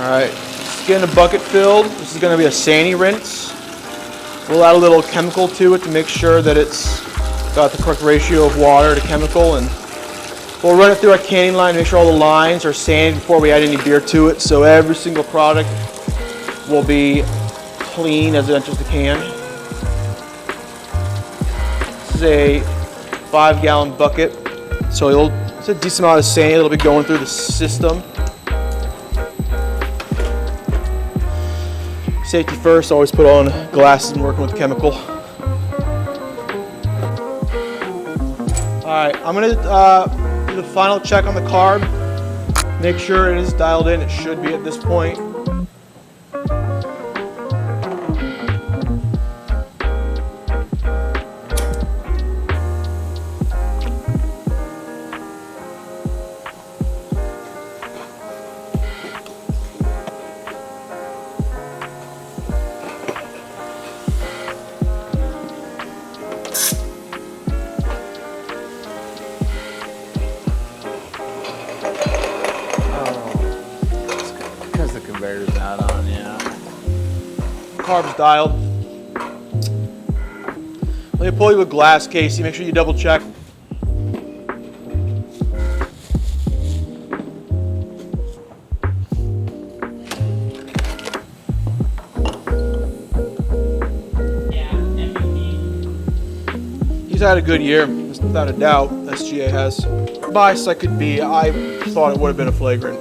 Alright, just getting a bucket filled. This is going to be a sani rinse. We'll add a little chemical to it to make sure that it's got the correct ratio of water to chemical, and we'll run it through our canning line, make sure all the lines are sanded before we add any beer to it, so every single product will be clean as it enters the can. This is a 5-gallon bucket, so it's a decent amount of sand that'll be going through the system. Safety first, always put on glasses when working with chemical. Alright, I'm going to do the final check on the carb. Make sure it is dialed in, it should be at this point. Conveyor's not on, yeah. Carb's dialed. Let me pull you a glass, Casey. Make sure you double check. He's had a good year, without a doubt. SGA has. Biased I could be, I thought it would have been a flagrant.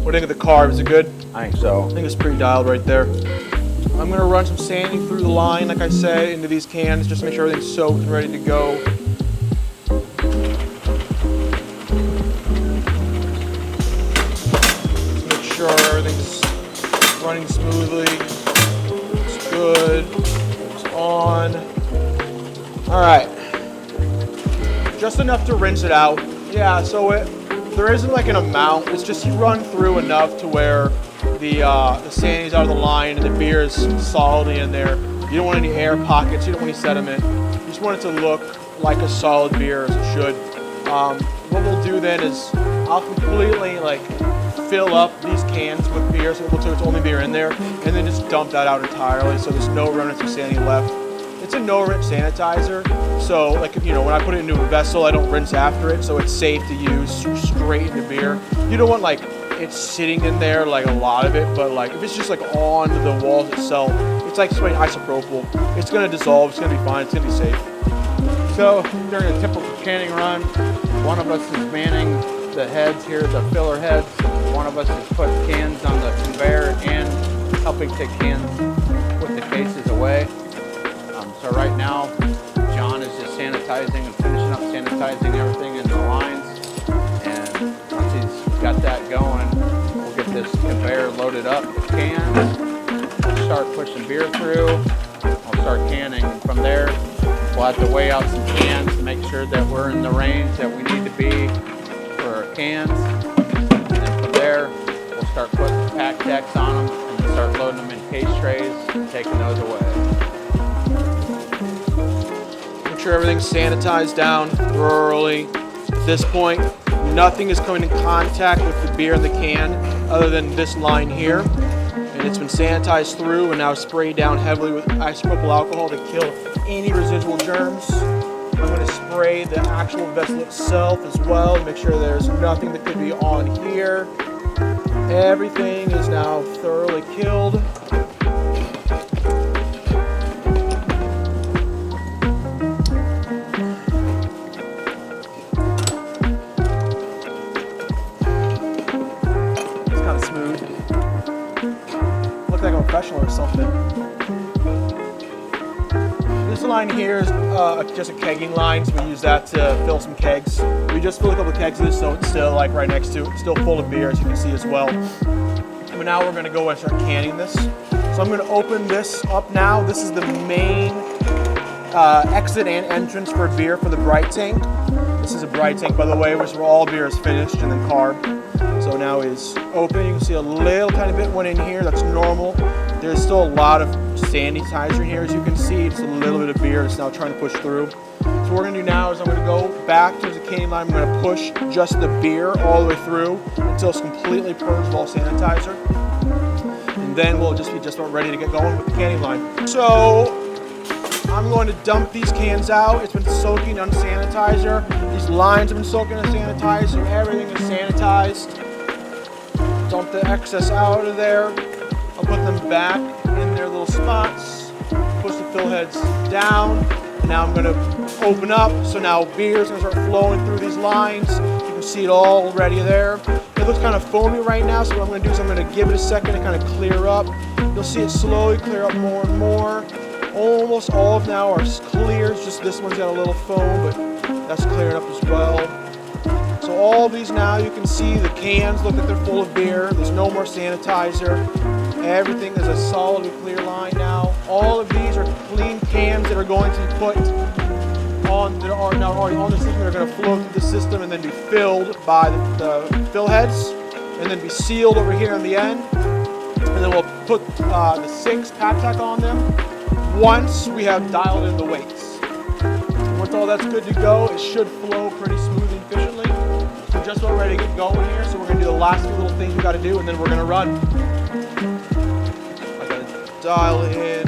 What do you think of the carb? Is it good? I think so. I think it's pretty dialed right there. I'm going to run some sanding through the line, like I said, into these cans, just to make sure everything's soaked and ready to go. Just make sure everything's running smoothly. It's good. It's on. All right. Just enough to rinse it out. Yeah, so there isn't like an amount. It's just you run through enough to where the sand is out of the line and the beer is solidly in there. You don't want any air pockets. You don't want any sediment. You just want it to look like a solid beer as it should. What we'll do then is I'll completely like fill up these cans with beer, so it's only beer in there, and then just dump that out entirely, so there's no remnants of sanding left. It's a no-rinse sanitizer, so like when I put it into a vessel, I don't rinse after it, so it's safe to use straight into beer. You don't want like it's sitting in there like a lot of it, but like if it's just like on the walls itself, it's like spraying isopropyl. It's gonna dissolve. It's gonna be fine. It's gonna be safe. So during a typical canning run, one of us is manning the heads here, the filler heads. One of us is putting cans on the conveyor and helping take cans, put the cases away. So right now, John is just sanitizing and finishing up sanitizing everything in the lines. And once he's got that going, we'll get this conveyor loaded up with cans. We'll start pushing beer through. I'll start canning. And from there, we'll have to weigh out some cans to make sure that we're in the range that we need to be for our cans. And then from there, we'll start putting pack decks on them and then start loading them in case trays and taking those away. Sure everything's sanitized down thoroughly. At this point, nothing is coming in contact with the beer in the can other than this line here. And it's been sanitized through and now sprayed down heavily with isopropyl alcohol to kill any residual germs. I'm going to spray the actual vessel itself as well to make sure there's nothing that could be on here. Everything is now thoroughly killed. Like a professional or something. This line here is just a kegging line, so we use that to fill some kegs. We just filled a couple of kegs of this, so it's still like right next to it, still full of beer, as you can see as well. But now we're going to go and start canning this. So I'm going to open this up now. This is the main exit and entrance for beer for the bright tank. This is a bright tank, by the way, which where all beer is finished and then carb. So now is open. You can see a little tiny bit went in here. That's normal. There's still a lot of sanitizer in here, as you can see. Just a little bit of beer that's now trying to push through. So what we're going to do now is I'm going to go back to the canning line. I'm going to push just the beer all the way through until it's completely purged of all sanitizer. then we'll just be about ready to get going with the canning line. So I'm going to dump these cans out. It's been soaking on sanitizer. These lines have been soaking on sanitizer. Everything is sanitized. Dump the excess out of there. I'll put them back in their little spots. Push the fill heads down. Now I'm going to open up. So now beer is going to start flowing through these lines. You can see it all already there. It looks kind of foamy right now, so what I'm going to do is I'm going to give it a second to kind of clear up. You'll see it slowly clear up more and more. Almost all of now are clear. It's just this one's got a little foam, but that's clearing up as well. So all of these now, you can see the cans look like they're full of beer. There's no more sanitizer. Everything is a solid and clear line now. All of these are clean cans that are going to be put on, that are now already on the system. They're going to flow through the system and then be filled by the fill heads, and then be sealed over here on the end. And then we'll put the 6 pack on them once we have dialed in the weights. Once all that's good to go, it should flow pretty smoothly and efficiently. We're just about ready to get going here, so we're going to do the last few little things we got to do, and then we're going to run. I got to dial in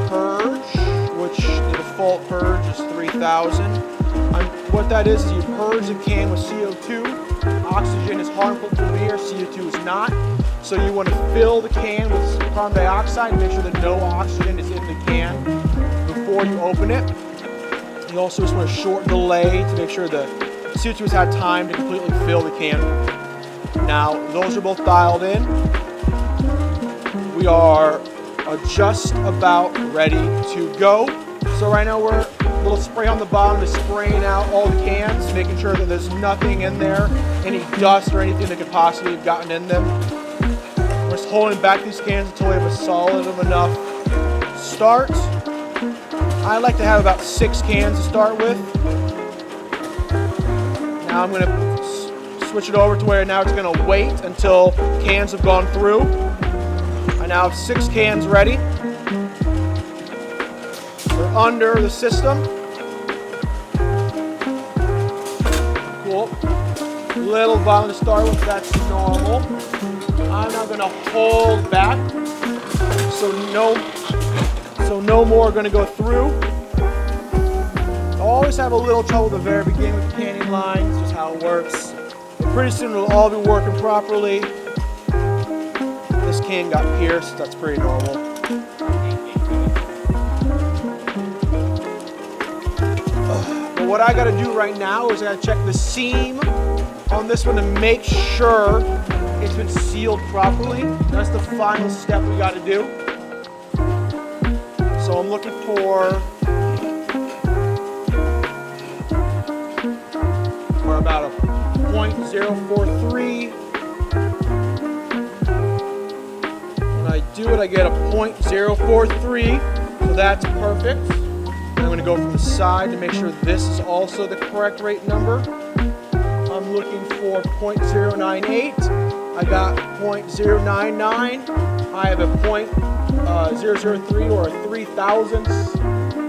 purge, which the default purge is 3,000. What that is you purge the can with CO2. Oxygen is harmful to beer, CO2 is not. So you want to fill the can with carbon dioxide and make sure that no oxygen is in the can before you open it. You also just want to shorten the delay to make sure the CO2 has had time to completely fill the can. Now, those are both dialed in. We are just about ready to go. So right now we're a little spray on the bottom is spraying out all the cans, making sure that there's nothing in there, any dust or anything that could possibly have gotten in them. We're just holding back these cans until we have a solid enough start. I like to have about 6 cans to start with. Now I'm going to switch it over to where now it's going to wait until cans have gone through. I now have 6 cans ready. They're under the system. Cool. Little volume to start with, that's normal. I'm now going to hold back, so no more are going to go through. I always have a little trouble at the very beginning with the canning line. It's just how it works. But pretty soon it'll all be working properly. This can got pierced. That's pretty normal. But what I got to do right now is I got to check the seam on this one to make sure it's been sealed properly. That's the final step we got to do. So I'm looking for about a 0.043. When I do it, I get a 0.043, so that's perfect. I'm going to go from the side to make sure this is also the correct rate number. I'm looking for 0.098. I got 0.099. I have a 0.003 or a 3,000ths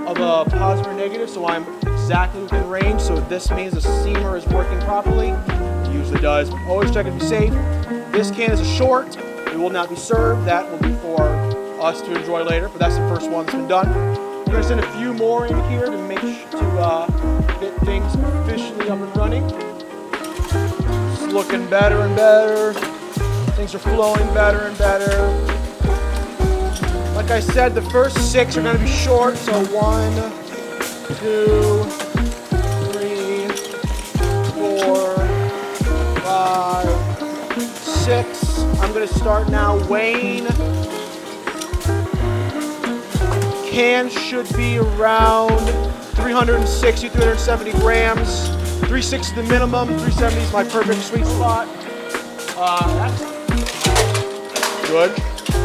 of a positive or negative, so I'm exactly within range. So this means the seamer is working properly. It usually does. Always check it to be safe. This can is a short. It will not be served. That will be for us to enjoy later, but that's the first one that's been done. We're going to send a few more in here to make to get things officially up and running. It's looking better and better. Things are flowing better and better. Like I said, the first 6 are going to be short, so 1, 2, 3, 4, 5, 6. I'm going to start now weighing. Cans should be around 360, 370 grams. 360 is the minimum, 370 is my perfect sweet spot. That's good.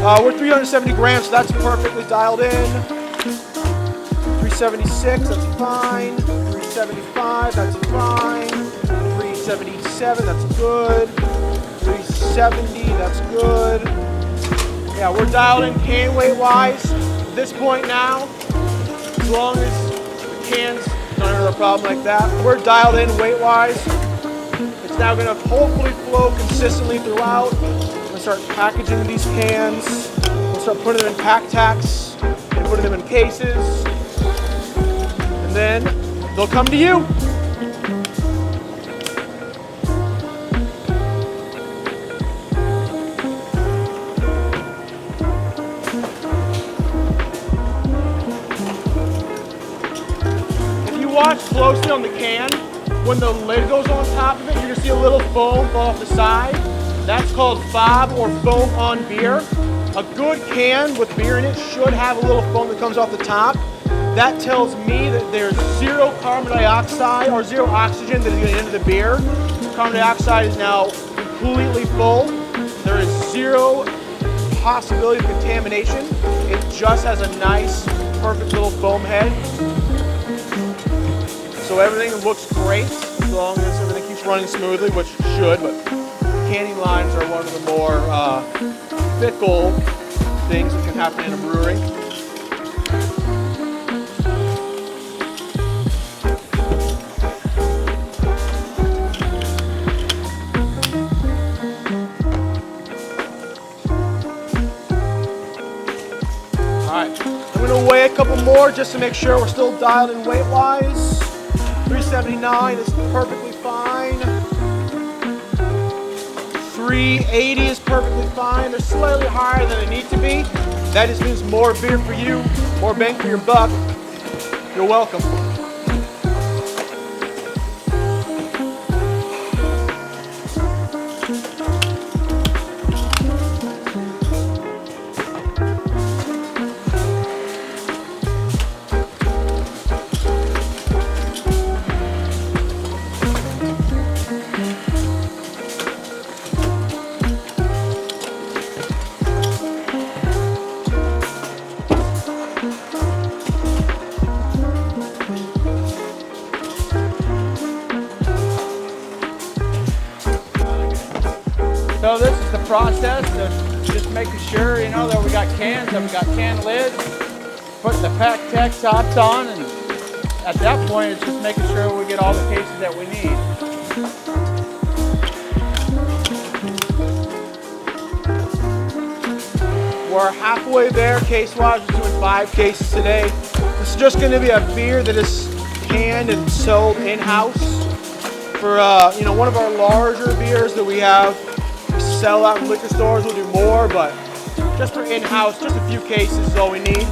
We're 370 grams, so that's perfectly dialed in. 376, that's fine. 375, that's fine. 377, that's good. 370, that's good. Yeah, we're dialed in can weight wise. At this point now, as long as the cans don't have a problem like that, we're dialed in weight wise. It's now going to hopefully flow consistently throughout. I'm going to start packaging these cans. We'll start putting them in pack tacks and putting them in cases. And then they'll come to you. If you watch closely on the can, when the lid goes on top of it, you're gonna see a little foam fall off the side. That's called fob or foam on beer. A good can with beer in it should have a little foam that comes off the top. That tells me that there's zero carbon dioxide or zero oxygen that is going to enter the beer. Carbon dioxide is now completely full. There is zero possibility of contamination. It just has a nice, perfect little foam head. So everything looks great as long as everything keeps running smoothly, which it should, but canning lines are one of the more fickle things that can happen in a brewery. Alright, I'm going to weigh a couple more just to make sure we're still dialed in weight-wise. 379 is perfectly fine. 380 is perfectly fine. They're slightly higher than they need to be. That just means more beer for you, more bang for your buck. You're welcome. So this is the process of just making sure, you know, that we got cans, that we got can lids, putting the pack tech tops on, and at that point it's just making sure we get all the cases that we need. We're halfway there case-wise. We're doing 5 cases today. This is just going to be a beer that is canned and sold in-house for you know, one of our larger beers that we have. Sell out in liquor stores, we'll do more, but just for in-house, just a few cases is all we need.